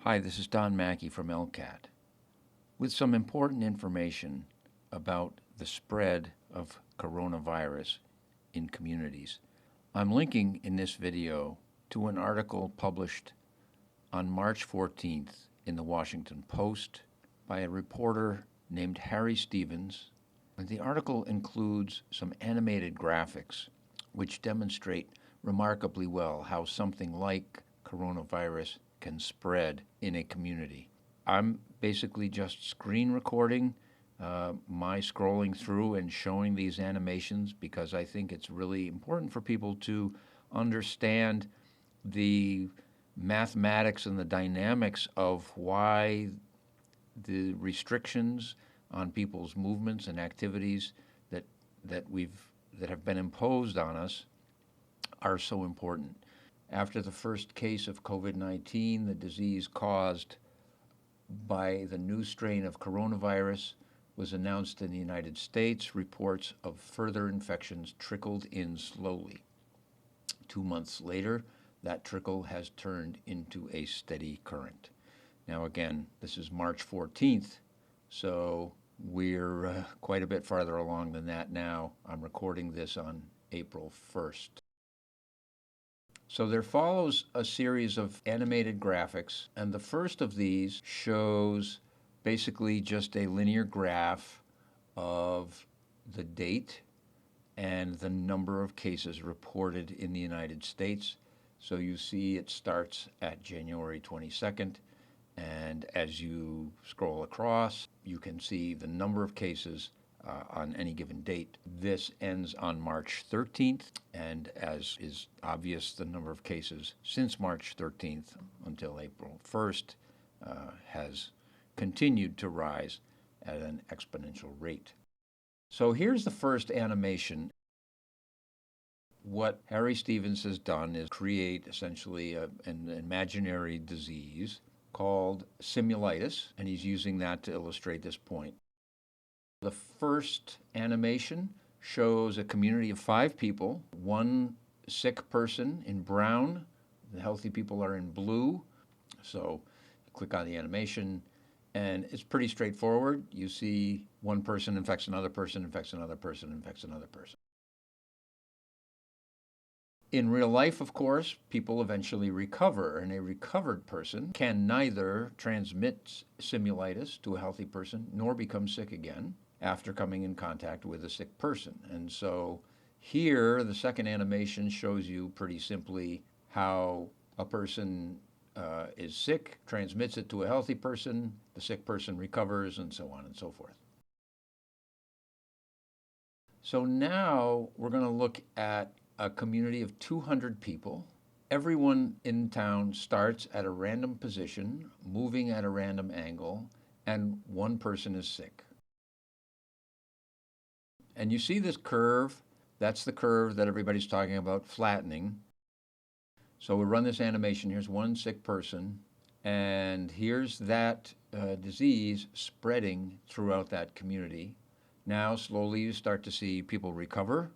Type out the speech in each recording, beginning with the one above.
Hi, this is Don Mackey from LCAT with some important information about the spread of coronavirus in communities. I'm linking in this video to an article published on March 14th in the Washington Post by a reporter named Harry Stevens. The article includes some animated graphics which demonstrate remarkably well how something like coronavirus can spread in a community. I'm basically just screen recording my scrolling through and showing these animations because I think it's really important for people to understand the mathematics and the dynamics of why the restrictions on people's movements and activities that have been imposed on us are so important. After the first case of COVID-19, the disease caused by the new strain of coronavirus was announced in the United States, reports of further infections trickled in slowly. 2 months later, that trickle has turned into a steady current. Now again, this is March 14th, so we're quite a bit farther along than that now. I'm recording this on April 1st. So there follows a series of animated graphics, and the first of these shows basically just a linear graph of the date and the number of cases reported in the United States. So you see it starts at January 22nd, and as you scroll across, you can see the number of cases on any given date. This ends on March 13th, and as is obvious, the number of cases since March 13th until April 1st has continued to rise at an exponential rate. So here's the first animation. What Harry Stevens has done is create essentially an imaginary disease called simulitis, and he's using that to illustrate this point. The first animation shows a community of 5 people, one sick person in brown, the healthy people are in blue. So click on the animation, and it's pretty straightforward. You see one person infects another person, infects another person, infects another person. In real life, of course, people eventually recover, and a recovered person can neither transmit simulitis to a healthy person nor become sick again after coming in contact with a sick person. And so here, the second animation shows you pretty simply how a person is sick, transmits it to a healthy person, the sick person recovers, and so on and so forth. So now we're going to look at a community of 200 people. Everyone in town starts at a random position, moving at a random angle, and one person is sick. And you see this curve, that's the curve that everybody's talking about, flattening. So we run this animation, here's one sick person, and here's that disease spreading throughout that community. Now slowly you start to see people recover,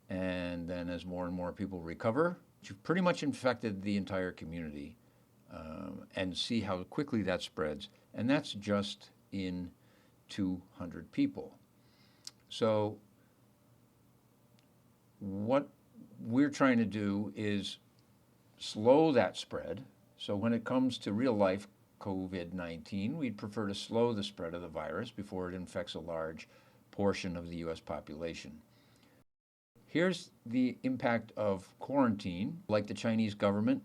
and then as more and more people recover, you've pretty much infected the entire community, and see how quickly that spreads. And that's just in 200 people. So what we're trying to do is slow that spread. So when it comes to real life COVID-19, we'd prefer to slow the spread of the virus before it infects a large portion of the US population. Here's the impact of quarantine. Like the Chinese government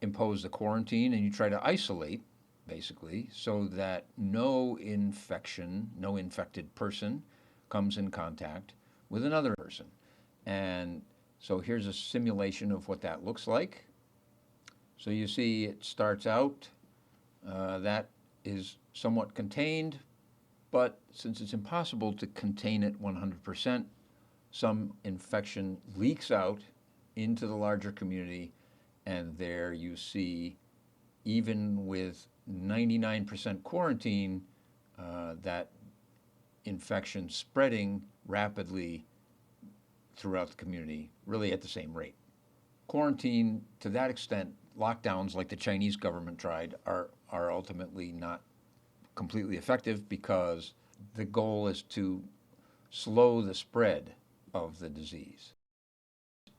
imposed a quarantine, and you try to isolate, basically, so that no infected person comes in contact with another person. And so here's a simulation of what that looks like. So you see it starts out, that is somewhat contained, but since it's impossible to contain it 100%, some infection leaks out into the larger community, and there you see, even with 99% quarantine, that infection spreading rapidly throughout the community, really at the same rate. Quarantine, to that extent, lockdowns like the Chinese government tried are ultimately not completely effective because the goal is to slow the spread of the disease.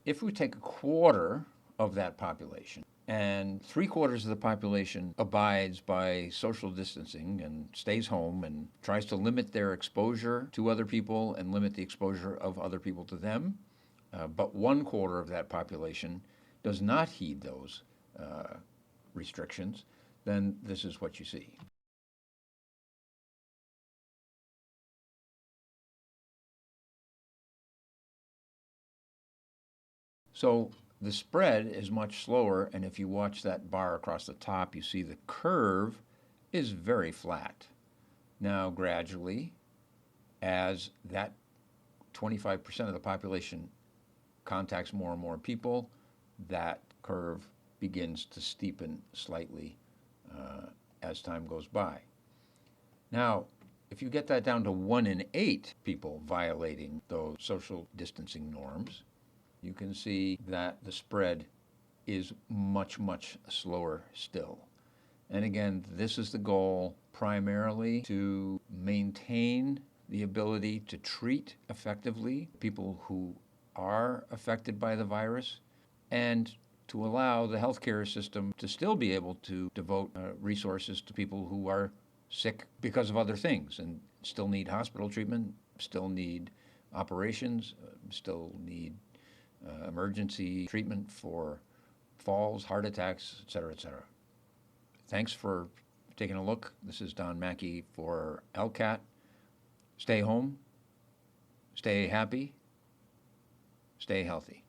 If we take a quarter of that population and three-quarters of the population abides by social distancing and stays home and tries to limit their exposure to other people and limit the exposure of other people to them, but one quarter of that population does not heed those restrictions, then this is what you see. So the spread is much slower, and if you watch that bar across the top, you see the curve is very flat. Now, gradually, as that 25% of the population contacts more and more people, that curve begins to steepen slightly as time goes by. Now, if you get that down to 1 in 8 people violating those social distancing norms, you can see that the spread is much, much slower still. And again, this is the goal, primarily to maintain the ability to treat effectively people who are affected by the virus and to allow the healthcare system to still be able to devote resources to people who are sick because of other things and still need hospital treatment, still need operations, still need emergency treatment for falls, heart attacks, et cetera, et cetera. Thanks for taking a look. This is Don Mackey for LCAT. Stay home, stay happy, stay healthy.